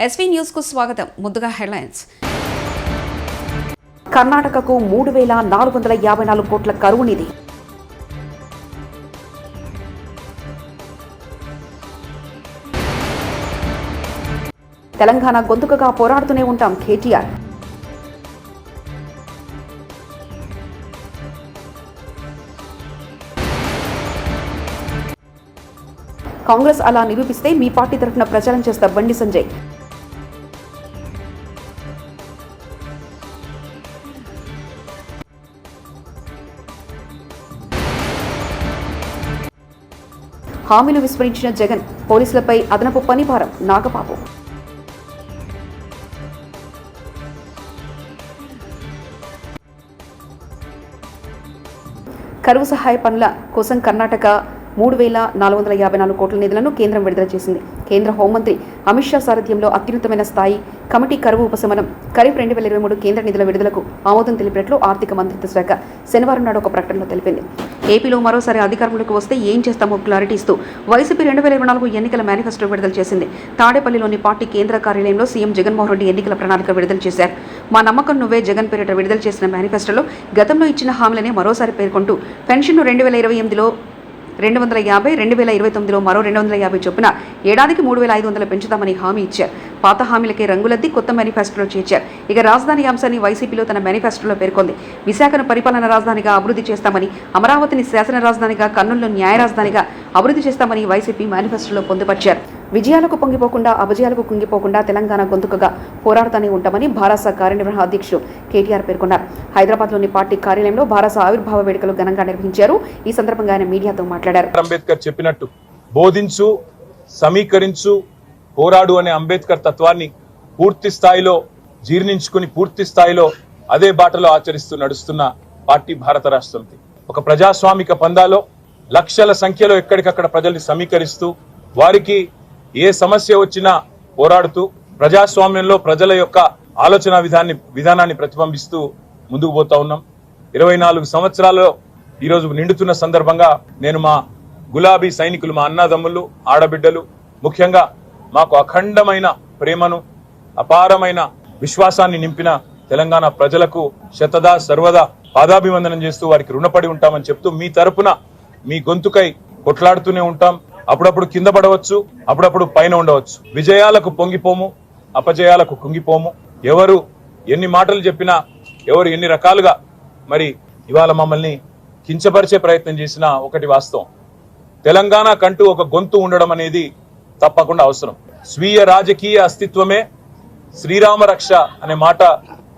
SV news కు స్వాగతం. ముందుగా హెడ్లైన్స్. కర్ణాటకకు 3,454 కోట్ల కరువు నిధి. తెలంగాణ గొంతుకగా పోరాడుతూనే ఉంటాం కేటీఆర్. కాంగ్రెస్ అలా నిరూపిస్తే మీ పార్టీ తరఫున ప్రచారం చేస్తా బండి సంజయ్. హామీలు విస్మరించిన జగన్, పోలీసులపై అదనపు పనిభారం నాగబాబు. కరువు సహాయ పనుల కోసం కర్ణాటక 3,454 కోట్ల నిధులను కేంద్రం విడుదల చేసింది. కేంద్ర హోంమంత్రి అమిత్ షా సారథ్యంలో అత్యున్నతమైన స్థాయి కమిటీ కరువు ఉపశమనం ఖరీఫ్ 2023 కేంద్ర నిధుల విడుదలకు ఆమోదం తెలిపినట్లు ఆర్థిక మంత్రిత్వ శాఖ శనివారం నాడు ఒక ప్రకటనలో తెలిపింది. ఏపీలో మరోసారి అధికారంలోకి వస్తే ఏం చేస్తామో క్లారిటీ ఇస్తూ వైసీపీ 2024 ఎన్నికల మేనిఫెస్టో విడుదల చేసింది. తాడేపల్లిలోని పార్టీ కేంద్ర కార్యాలయంలో సీఎం జగన్మోహన్ రెడ్డి ఎన్నికల ప్రణాళిక విడుదల చేశారు. మా నమ్మకం నువ్వే జగన్ పేరిట విడుదల చేసిన మేనిఫెస్టోలో గతంలో ఇచ్చిన హామీలనే మరోసారి పేర్కొంటూ పెన్షన్ను 2028లో 250, 2029లో మరో 250 చొప్పున ఏడాదికి 3,500 పెంచుతామని హామీ ఇచ్చారు. పాత హామీలకే రంగులద్ది కొత్త మేనిఫెస్టోలో చేర్చారు. ఇక రాజధాని అంశాన్ని వైసీపీలో తన మేనిఫెస్టోలో పేర్కొంది. విశాఖను పరిపాలన రాజధానిగా అభివృద్ధి చేస్తామని, అమరావతిని శాసన రాజధానిగా, కర్నూలును న్యాయ రాజధానిగా అభివృద్ధి చేస్తామని వైసీపీ మేనిఫెస్టోలో పొందుపరిచారు. విజయాలకు పొంగిపోకుండా, అపజయాలకు కుంగిపోకుండా తెలంగాణ గొంతుకగా పోరాడుతూనే ఉంటామని భారస కార్యనిర్వహణ అధ్యక్షుడు కేటీఆర్ పేర్కొన్నారు. హైదరాబాద్లోని పార్టీ కార్యాలయంలో భారస ఆవిర్భావ వేడుకలు ఘనంగా నిర్వహించారు. ఈ సందర్భంగా ఆయన మీడియాతో మాట్లాడారు. అంబేద్కర్ చెప్పినట్టు బోధించు, సమీకరించు, పోరాడు అనే అంబేద్కర్ తత్వాన్ని పూర్తి స్థాయిలో జీర్ణించుకుని పూర్తి స్థాయిలో అదే బాటలో ఆచరిస్తూ నడుస్తున్న పార్టీ భారత రాష్ట్ర సమితి. ఒక ప్రజాస్వామిక పందాలో లక్షల సంఖ్యలో ఎక్కడికక్కడ ప్రజల్ని సమీకరిస్తూ వారికి ఏ సమస్య వచ్చినా పోరాడుతూ ప్రజాస్వామ్యంలో ప్రజల యొక్క ఆలోచన విధానాన్ని ప్రతిబింబిస్తూ ముందుకు పోతా ఉన్నాం. 24 సంవత్సరాల్లో ఈరోజు నిండుతున్న సందర్భంగా నేను మా గులాబీ సైనికులు, మా అన్నదమ్ములు, ఆడబిడ్డలు, ముఖ్యంగా మాకు అఖండమైన ప్రేమను, అపారమైన విశ్వాసాన్ని నింపిన తెలంగాణ ప్రజలకు శతదా సర్వదా పాదాభివందనం చేస్తూ వారికి రుణపడి ఉంటామని చెప్తూ మీ తరపున మీ గొంతుకై కొట్లాడుతూనే ఉంటాం. అప్పుడప్పుడు కింద పడవచ్చు, అప్పుడప్పుడు పైన ఉండవచ్చు. విజయాలకు పొంగిపోము, అపజయాలకు కుంగిపోము. ఎవరు ఎన్ని మాటలు చెప్పినా, ఎవరు ఎన్ని రకాలుగా మరి ఇవాళ మమ్మల్ని కించపరిచే ప్రయత్నం చేసినా ఒకటి వాస్తవం, తెలంగాణ కంటూ ఒక గొంతు ఉండడం అనేది తప్పకుండా అవసరం. స్వీయ రాజకీయ అస్తిత్వమే శ్రీరామ రక్ష అనే మాట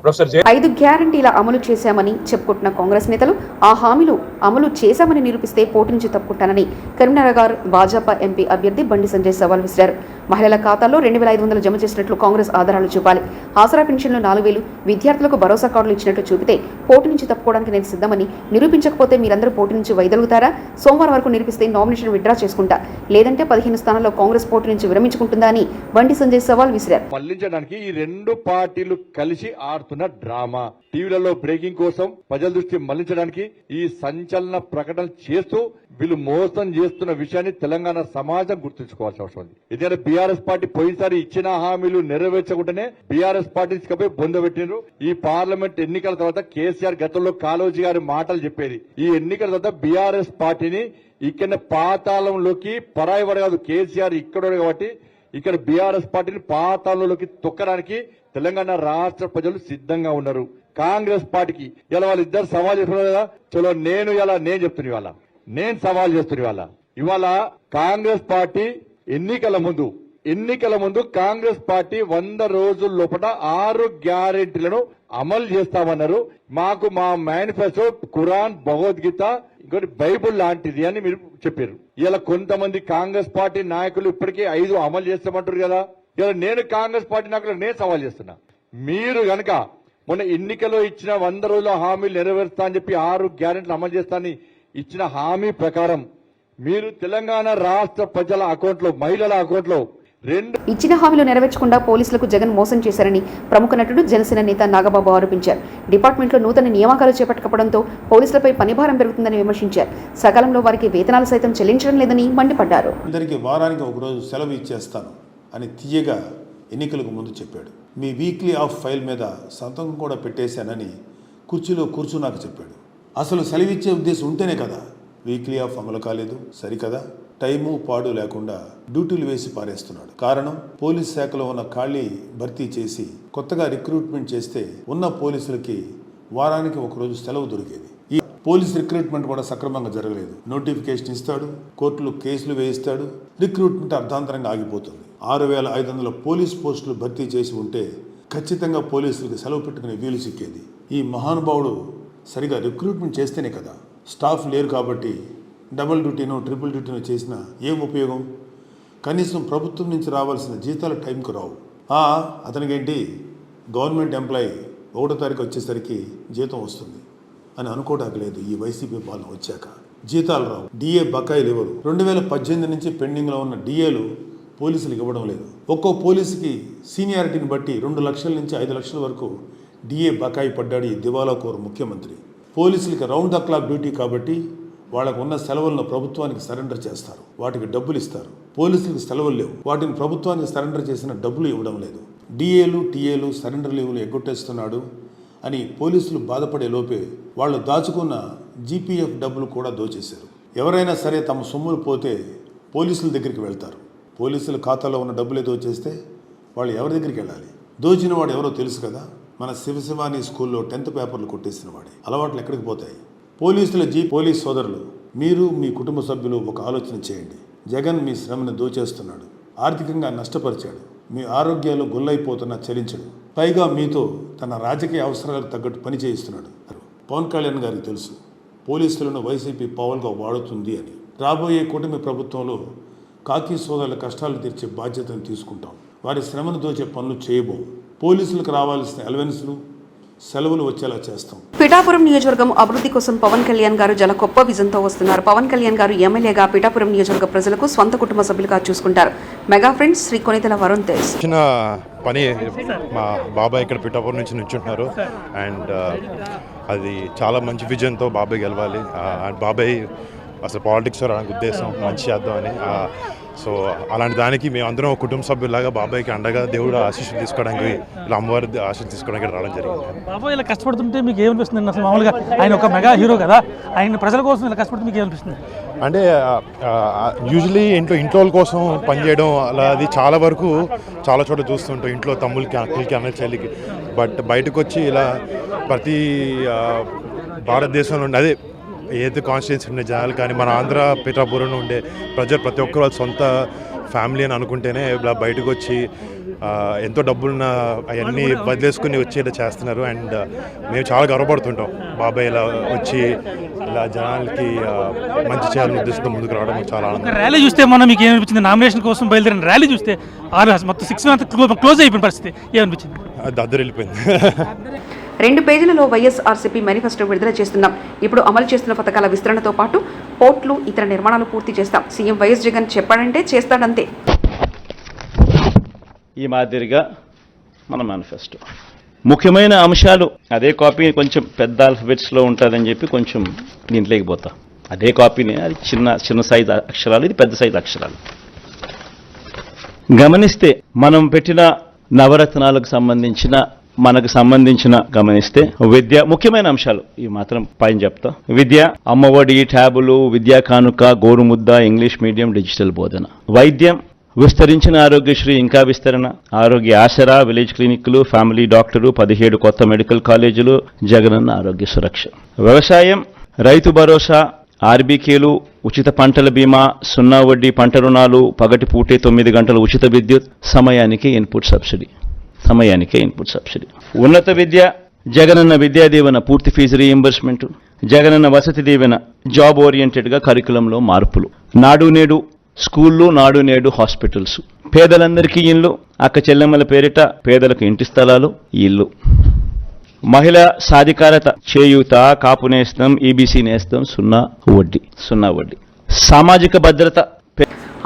ప్రొఫెసర్ 5 గ్యారంటీల అమలు చేశామని చెప్పుకుంటున్న కాంగ్రెస్ నేతలు ఆ హామీలు అమలు చేశామని నిరూపిస్తే పోటీ నుంచి తప్పుకుంటానని కరీంనగర్ భాజపా ఎంపీ అభ్యర్థి బండి సంజయ్ సవాల్ విసిరారు. మహిళల ఖాతాల్లో 2,500 జమ చేసినట్లు కాంగ్రెస్ ఆధారాలు చూపాలి. ఆసరా పెన్షన్లు 4,000, విద్యార్థులకు భరోసా కార్డులు ఇచ్చినట్లు చూపితే పోటీ నుంచి తప్పుకోవడానికి నేను సిద్ధమని, నిరూపించకపోతే మీరందరూ పోటీ నుంచి వైదొలుగుతారా? సోమవారం వరకు నిరూపిస్తే నామినేషన్ విత్డ్రా చేసుకుంటా, లేదంటే 15 స్థానాల్లో కాంగ్రెస్ పోటీ నుంచి విరమించుకుంటుందా అని బండి సంజయ్ సవాల్ విసిరారు. మళ్లించడానికి ఈ రెండు పార్టీలు కలిసి ఆడుతున్న డ్రామా, టీవీలలో బ్రేకింగ్ కోసం ప్రజల దృష్టి మళ్లించడానికి ఈ సంచలన ప్రకటన చేస్తూ వీళ్ళు మోసం చేస్తున్న విషయాన్ని తెలంగాణ సమాజం గుర్తుంచుకోవాల్సిన అవసరం ఉంది. ఎందుకంటే బీఆర్ఎస్ పార్టీ పోయినసారి ఇచ్చిన హామీలు నెరవేర్చకుండానే బీఆర్ఎస్ పార్టీ తీసుకుపోయి బొందబెట్టినారు. ఈ పార్లమెంట్ ఎన్నికల తర్వాత కేసీఆర్ గతంలో కాళోజీ గారి మాటలు చెప్పేది, ఈ ఎన్నికల తర్వాత బీఆర్ఎస్ పార్టీని ఇక్కడ పాతాళంలోకి, పరాయి వాడు కాదు కేసీఆర్ ఇక్కడ కాబట్టి ఇక్కడ బీఆర్ఎస్ పార్టీని పాతాళంలోకి తొక్కడానికి తెలంగాణ రాష్ట్ర ప్రజలు సిద్ధంగా ఉన్నారు. కాంగ్రెస్ పార్టీకి ఇలా వాళ్ళిద్దరు సవాల్ చేస్తున్నారు కదా, చలో నేను చెప్తున్నా, ఇవాళ నేను సవాల్ చేస్తున్నా. ఇవాళ కాంగ్రెస్ పార్టీ ఎన్నికల ముందు కాంగ్రెస్ పార్టీ 100 రోజుల లోపల 6 గ్యారెంటీలను అమలు చేస్తామన్నారు. మాకు మా మేనిఫెస్టో ఖురాన్, భగవద్గీత, ఇంకోటి బైబుల్ లాంటిది అని మీరు చెప్పారు. ఇలా కొంతమంది కాంగ్రెస్ పార్టీ నాయకులు ఇప్పటికీ 5 అమలు చేస్తామంటారు కదా. ఇలా నేను కాంగ్రెస్ పార్టీ నాయకులు నేను సవాల్ చేస్తున్నా, మీరు గనక మొన్న ఎన్నికలో ఇచ్చిన 100 రోజుల హామీలు నెరవేరుస్తా అని చెప్పి 6 గ్యారెంటీలు అమలు చేస్తానని ఇచ్చిన హామీ ప్రకారం మీరు తెలంగాణ రాష్ట్ర ప్రజల అకౌంట్లో, మహిళల అకౌంట్లో ఇచ్చిన హామీలు నెరవేర్చకుండా పోలీసులకు జగన్ మోసం చేశారని ప్రముఖ నటుడు జనసేన నేత నాగబాబు ఆరోపించారు. డిపార్ట్మెంట్లో నూతన నియామకాలు చేపట్టకపోవడంతో పోలీసులపై పనిభారం పెరుగుతుందని విమర్శించారు. సకాలంలో వారికి వేతనాలు సైతం చెల్లించడం లేదని మండిపడ్డారు. అందరికీ వారానికి ఒక రోజు సెలవు ఇచ్చేస్తాను అని తీయగా ఎన్నికలకు ముందు చెప్పాడు. మీ వీక్లీ ఆఫ్ ఫైల్ మీద సంతకం కూడా పెట్టేశానని కుర్చీలో కూర్చున్నాక చెప్పాడు. అసలు సెలవిచ్చే ఉద్దేశం ఉంటేనే కదా వీక్లీ ఆఫ్ అమలు కాలేదు. సరికదా, టైము పాడు లేకుండా డ్యూటీలు వేసి పారేస్తున్నాడు. కారణం, పోలీస్ శాఖలో ఉన్న ఖాళీ భర్తీ చేసి కొత్తగా రిక్రూట్మెంట్ చేస్తే ఉన్న పోలీసులకి వారానికి ఒకరోజు సెలవు దొరికేది. ఈ పోలీస్ రిక్రూట్మెంట్ కూడా సక్రమంగా జరగలేదు. నోటిఫికేషన్ ఇస్తాడు, కోర్టులు కేసులు వేయిస్తాడు, రిక్రూట్మెంట్ అర్ధాంతరంగా ఆగిపోతుంది. 6,500 పోలీస్ పోస్టులు భర్తీ చేసి ఉంటే ఖచ్చితంగా పోలీసులకు సెలవు పెట్టుకునే వీలు సిక్కేది. ఈ మహానుభావుడు సరిగా రిక్రూట్మెంట్ చేస్తేనే కదా. స్టాఫ్ లేరు కాబట్టి డబుల్ డ్యూటీనో ట్రిపుల్ డ్యూటీనో చేసినా ఏం ఉపయోగం? కనీసం ప్రభుత్వం నుంచి రావాల్సిన జీతాలు టైంకు రావు. అతనికేంటి, గవర్నమెంట్ ఎంప్లాయీ 1వ తారీఖు వచ్చేసరికి జీతం వస్తుంది అని అనుకోవడానికి లేదు. ఈ వైసీపీ పాలన వచ్చాక జీతాలు రావు, డిఏ బకాయిలు ఇవ్వరు. 2018 నుంచి పెండింగ్లో ఉన్న డిఏలు పోలీసులకు ఇవ్వడం లేదు. ఒక్కో పోలీసుకి సీనియారిటీని బట్టి 2 లక్షల నుంచి 5 లక్షల వరకు డిఏ బకాయి పడ్డాడు ఈ దివాలా కోరు ముఖ్యమంత్రి. పోలీసులకి రౌండ్ ద క్లాక్ డ్యూటీ కాబట్టి వాళ్ళకు ఉన్న సెలవులను ప్రభుత్వానికి సరెండర్ చేస్తారు, వాటికి డబ్బులు ఇస్తారు. పోలీసులకు సెలవులు లేవు, వాటిని ప్రభుత్వానికి సరెండర్ చేసిన డబ్బులు ఇవ్వడం లేదు. డిఏలు టీఏలు సరెండర్ లీవులు ఎగ్గొట్టేస్తున్నాడు అని పోలీసులు బాధపడే లోపే వాళ్ళు దాచుకున్న జీపీఎఫ్ డబ్బులు కూడా దోచేశారు. ఎవరైనా సరే తమ సొమ్ములు పోతే పోలీసుల దగ్గరికి వెళ్తారు. పోలీసుల ఖాతాలో ఉన్న డబ్బులే దోచేస్తే వాళ్ళు ఎవరి దగ్గరికి వెళ్ళాలి? దోచిన వాడు ఎవరో తెలుసు కదా, మన శివశివాని స్కూల్లో 10th పేపర్లు కొట్టేసిన వాడే. అలవాట్లు ఎక్కడికి పోతాయి? పోలీస్ సోదరులు, మీరు మీ కుటుంబ సభ్యులు ఒక ఆలోచన చేయండి. జగన్ మీ శ్రమను దోచేస్తున్నాడు, ఆర్థికంగా నష్టపరిచాడు, మీ ఆరోగ్యాలు గొల్లైపోతున్నా చలించడు. పైగా మీతో తన రాజకీయ అవసరాలకు తగ్గట్టు పని చేయిస్తున్నాడు. పవన్ కళ్యాణ్ గారికి తెలుసు పోలీసులను వైసీపీ పవర్గా వాడుతుంది అని. రాబోయే కూటమి ప్రభుత్వంలో కాకి సోదరుల కష్టాలు తీర్చే బాధ్యతను తీసుకుంటాం. వారి శ్రమను దోచే పనులు చేయబోం. పోలీసులకు రావాల్సిన అలవెన్స్లు, సెలవులు వచ్చేలా చేస్తాం. పిఠాపురం నియోజకవర్గం అభివృద్ధి కోసం పవన్ కళ్యాణ్ గారు చాలా గొప్ప విజన్తో వస్తున్నారు. పవన్ కళ్యాణ్ గారు ఎమ్మెల్యేగా పిఠాపురం నియోజకవర్గ ప్రజలకు స్వంత కుటుంబ సభ్యులుగా చూసుకుంటారు. మెగా ఫ్రెండ్స్ శ్రీ కొనితెల వరుణ్ తేజ్ చిన్న పని మా బాబాయ్ ఇక్కడ పిఠాపురం నుంచి నుంచుంటున్నారు. అండ్ అది చాలా మంచి విజన్తో బాబాయ్ గెలవాలి. అండ్ బాబాయ్ అసలు పాలిటిక్స్ రావడానికి ఉద్దేశం మంచి చేద్దామని. సో అలాంటి దానికి మేము అందరం ఒక కుటుంబ సభ్యులాగా బాబాయ్కి అండగా దేవుడు ఆశీస్సులు తీసుకోవడానికి, ఇలా అమ్మవారి ఆశీస్సులు తీసుకోవడానికి రావడం జరిగింది. బాబాయ్ ఇలా కష్టపడుతుంటే మీకు ఏమనిపిస్తుంది? అసలు మామూలుగా ఆయన ఒక మెగా హీరో కదా, ఆయన ప్రజల కోసం ఇలా కష్టపడుతుంటే మీకు ఏమనిపిస్తుంది? అంటే యూజువలీ ఇంట్లో వాళ్ళ కోసం పనిచేయడం అలా అది చాలా వరకు చాలా చోట్ల చూస్తుంటాం, ఇంట్లో తమ్ముళ్ళకి అక్కలకి అన్న చెల్లికి. బట్ బయటకు వచ్చి ఇలా ప్రతి భారతదేశంలో ఉండే అదే ఏదైతే కాన్స్టిట్యున్సీ ఉండే జనాలు కానీ మన ఆంధ్ర పిఠాపురంలో ఉండే ప్రజలు ప్రతి ఒక్కరు వాళ్ళ సొంత ఫ్యామిలీ అని అనుకుంటేనే ఇలా బయటకు వచ్చి ఎంతో డబ్బులున్న అవన్నీ వదిలేసుకుని వచ్చేలా చేస్తున్నారు. అండ్ మేము చాలా గర్వపడుతుంటాం బాబాయ్ ఇలా వచ్చి ఇలా జనాలకి మంచి చేయాలని ఉద్దేశంతో ముందుకు రావడం చాలా ఆనందం. ర్యాలీ చూస్తే మనం మీకు ఏమనిపించింది? నామినేషన్ కోసం బయలుదేరిన ర్యాలీ చూస్తే మొత్తం 6 months క్లోజ్ అయిపోయిన పరిస్థితి ఏమనిపించింది? దద్దరు వెళ్ళిపోయింది. 2 పేజీలలో వైఎస్ఆర్సీపీ మేనిఫెస్టో విడుదల చేస్తున్నాం. ఇప్పుడు అమలు చేస్తున్న పథకాల విస్తరణతో పాటు పోర్టులు, ఇతర నిర్మాణాలు పూర్తి చేస్తాం. సీఎం వైఎస్ జగన్ చెప్పాడంటే చేస్తాడంతే. ఈ మాదిరిగా మన మేనిఫెస్టో ముఖ్యమైన అంశాలు అదే కాపీ కొంచెం పెద్ద ఆల్ఫబెట్స్లో ఉంటుందని చెప్పి కొంచెం దీంట్లోకి పోతాం. అదే కాపీని, అది చిన్న సైజు అక్షరాలు, ఇది పెద్ద సైజు అక్షరాలు. గమనిస్తే మనం పెట్టిన నవరత్నాలకు సంబంధించిన మనకు సంబంధించిన గమనిస్తే విద్య ముఖ్యమైన అంశాలు ఈ మాత్రం పైన చెప్తా. విద్య, అమ్మఒడి, ట్యాబులు, విద్యా కానుక, గోరుముద్ద, ఇంగ్లీష్ మీడియం, డిజిటల్ బోధన. వైద్యం, విస్తరించిన ఆరోగ్యశ్రీ ఇంకా విస్తరణ, ఆరోగ్య ఆసరా, విలేజ్ క్లినిక్లు, ఫ్యామిలీ డాక్టరు, 17 కొత్త మెడికల్ కాలేజీలు, జగనన్న ఆరోగ్య సురక్ష. వ్యవసాయం, రైతు భరోసా, ఆర్బీకేలు, ఉచిత పంటల బీమా, 0 వడ్డీ పంట రుణాలు, పగటి పూటే 9 గంటల ఉచిత విద్యుత్, సమయానికే ఇన్పుట్ సబ్సిడీ. ఉన్నత విద్య, జగనన్న విద్యా దీవెన, పూర్తి fee reimbursement, Jagananna Vasathi Deevena, job ఓరియంటెడ్గా కరికులంలో మార్పులు, నాడు నేడు స్కూళ్ళు, నాడు నేడు హాస్పిటల్స్, పేదలందరికీ ఇల్లు, అక్క చెల్లెమ్మల పేరిట పేదలకు ఇంటి స్థలాలు, ఇల్లు, మహిళా సాధికారత, చేయూత, కాపు నేస్తం, ఈబీసీ నేస్తం, 0 వడ్డీ, సామాజిక భద్రత.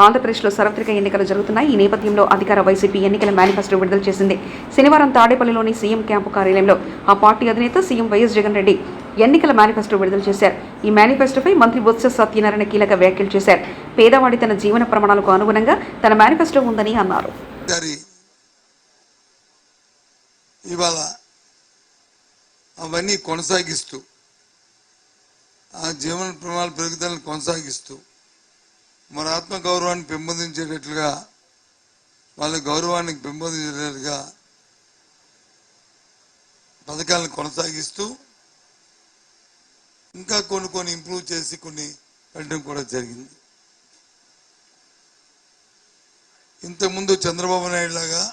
ఆంధ్రప్రదేశ్లో సార్వత్రిక ఎన్నికలు జరుగుతున్నాయి. ఈ నేపథ్యంలో అధికార వైసీపీ ఎన్నికల మేనిఫెస్టో విడుదల చేసింది. శనివారం తాడేపల్లిలోని సీఎం క్యాంపు కార్యాలయంలో ఆ పార్టీ అధినేత సీఎం వైఎస్ జగన్ రెడ్డి ఎన్నికల మేనిఫెస్టో విడుదల చేశారు. ఈ మేనిఫెస్టోపై మంత్రి బొత్స సత్యనారాయణ కీలక వ్యాఖ్యలు చేశారు. పేదవాడి తన జీవన ప్రమాణాలకు అనుగుణంగా తన మేనిఫెస్టో ఉందని అన్నారు. ఇవాళ అవన్నీ కొనసాగిస్తూ ఆ జీవన ప్రమాణాల పెరుగుదలను కొనసాగిస్తూ మన ఆత్మగౌరవాన్ని పెంపొందించేటట్లుగా వాళ్ళ గౌరవాన్ని పెంపొందించేటట్లుగా పథకాలను కొనసాగిస్తూ ఇంకా కొన్ని ఇంప్రూవ్ చేసి కొన్ని పెట్టడం కూడా జరిగింది. ఇంతకుముందు చంద్రబాబు నాయుడు లాగా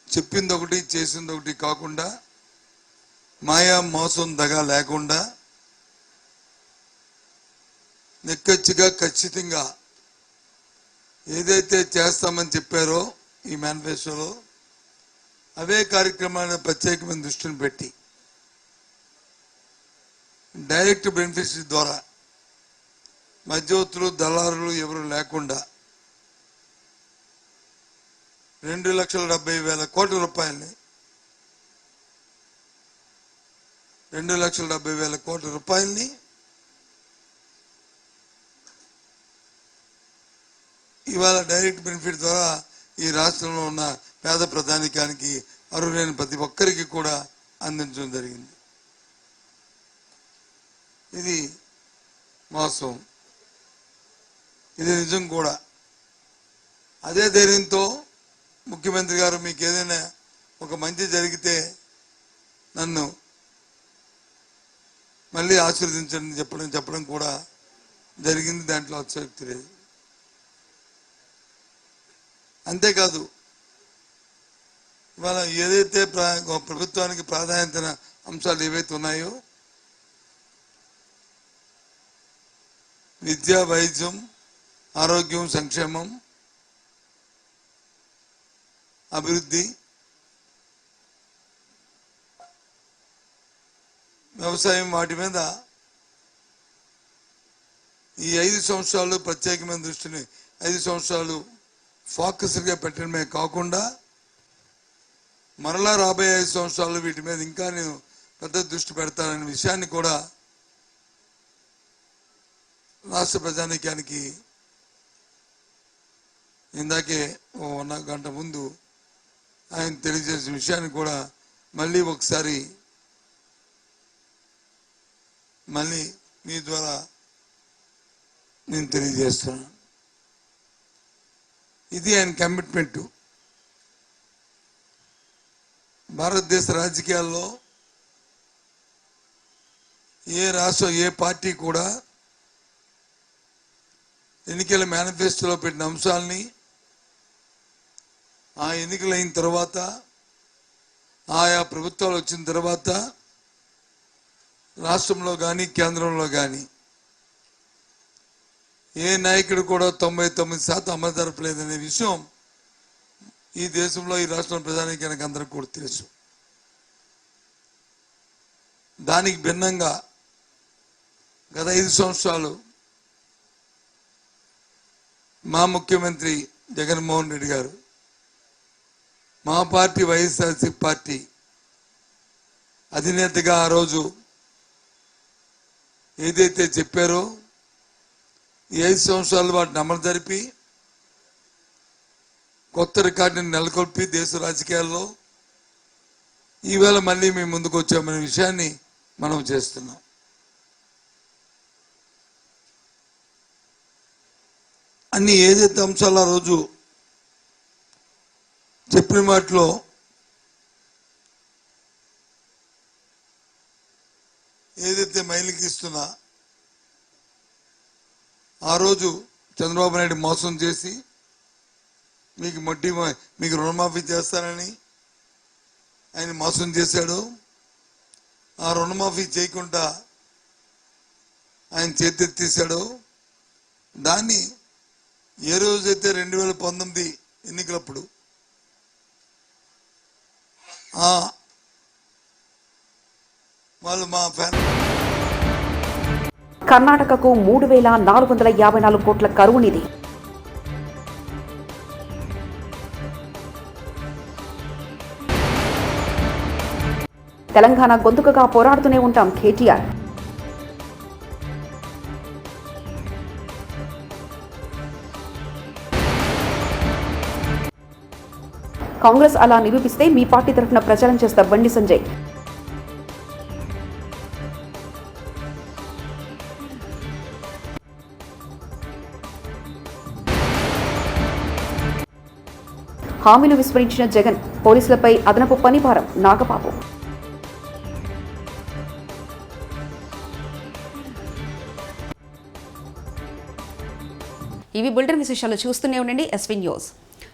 చెప్పింది ఒకటి చేసింది ఒకటి కాకుండా మాయా మోసం దగా లేకుండా నిక్కచ్చిగా ఖచ్చితంగా ఏదైతే చేస్తామని చెప్పారో ఈ మేనిఫెస్టోలో అవే కార్యక్రమాలను ప్రత్యేకమైన దృష్టిని పెట్టి డైరెక్ట్ బెనిఫిట్స్ ద్వారా మధ్యవర్తులు దళారులు ఎవరు లేకుండా 2,70,000 కోట్ల రూపాయలని 2,70,000 కోట్ల రూపాయలని ఇవాళ డైరెక్ట్ బెనిఫిట్ ద్వారా ఈ రాష్ట్రంలో ఉన్న పేద ప్రధానికానికి అర్హులైన ప్రతి ఒక్కరికి కూడా అందించడం జరిగింది. ఇది మోసం, ఇది నిజం కూడా. అదే ధైర్యంతో ముఖ్యమంత్రి గారు మీకు ఏదైనా ఒక మంచి జరిగితే నన్ను మళ్ళీ ఆశీర్వదించండి చెప్పడం కూడా జరిగింది. దాంట్లో అతిశయోక్తి లేదు. అంతేకాదు ఇవాళ ఏదైతే ప్రభుత్వానికి ప్రాధాన్యత అంశాలు ఏవైతే ఉన్నాయో విద్య, వైద్యం, ఆరోగ్యం, సంక్షేమం, అభివృద్ధి, వ్యవసాయం, వాటి మీద ఈ 5 సంవత్సరాలు ప్రత్యేకమైన దృష్టిని 5 సంవత్సరాలు ఫోకస్గా పెట్టడమే కాకుండా మరలా రాబోయే 5 సంవత్సరాలు వీటి మీద ఇంకా నేను పెద్ద దృష్టి పెడతాననే విషయాన్ని కూడా రాష్ట్ర ప్రజానీకానికి ఇందాకే 1 గంట ముందు ఆయన తెలియజేసిన విషయాన్ని కూడా మళ్ళీ ఒకసారి మీ ద్వారా నేను తెలియజేస్తున్నాను. ఇది ఆయన కమిట్మెంటు. భారతదేశ రాజకీయాల్లో ఏ రాష్ట్రం, ఏ పార్టీ కూడా ఎన్నికల మేనిఫెస్టోలో పెట్టిన అంశాలని ఆ ఎన్నికలు అయిన తర్వాత ఆయా ప్రభుత్వాలు వచ్చిన తర్వాత రాష్ట్రంలో కానీ కేంద్రంలో కానీ ఏ నాయకుడు కూడా 99% అమలు జరపలేదనే విషయం ఈ దేశంలో, ఈ రాష్ట్రం ప్రజానీకానికి అందరికీ కూడా తెలుసు. దానికి భిన్నంగా గత 5 సంవత్సరాలు మా ముఖ్యమంత్రి జగన్మోహన్ రెడ్డి గారు, మా పార్టీ వైఎస్ఆర్సీపీ పార్టీ అధినేతగా ఆ రోజు ఏదైతే చెప్పారో ఈ 5 సంవత్సరాలు వాటిని అమలు జరిపి కొత్త రికార్డుని నెలకొల్పి దేశ రాజకీయాల్లో ఈవేళ మళ్ళీ మేము ముందుకు వచ్చామనే విషయాన్ని మనం చేస్తున్నాం. అన్ని ఏదైతే అంశాలు ఆ రోజు చెప్పిన మాటలో ఏదైతే మైలుకి ఇస్తున్నా ఆ రోజు చంద్రబాబు నాయుడు మోసం చేసి మీకు రుణమాఫీ చేస్తానని ఆయన మోసం చేశాడు. ఆ రుణమాఫీ చేయకుండా ఆయన చేతెత్తేశాడు. దాన్ని ఏ రోజైతే 2019 ఎన్నికలప్పుడు వాళ్ళు మా కర్ణాటకకు 3,454 కోట్ల కరువు నిధి. తెలంగాణ గొంతుకగా పోరాడుతూనే ఉంటాం కేటీఆర్. కాంగ్రెస్ అలా నిరూపిస్తే మీ పార్టీ తరఫున ప్రచారం చేస్తా బండి సంజయ్. హామీలు విస్మరించిన జగన్, పోలీసులపై అదనపు పనిభారం నాగబాబు. ఇవి బులెటిన్ విశేషాలు. చూస్తూనే ఉండండి ఎస్వీ న్యూస్.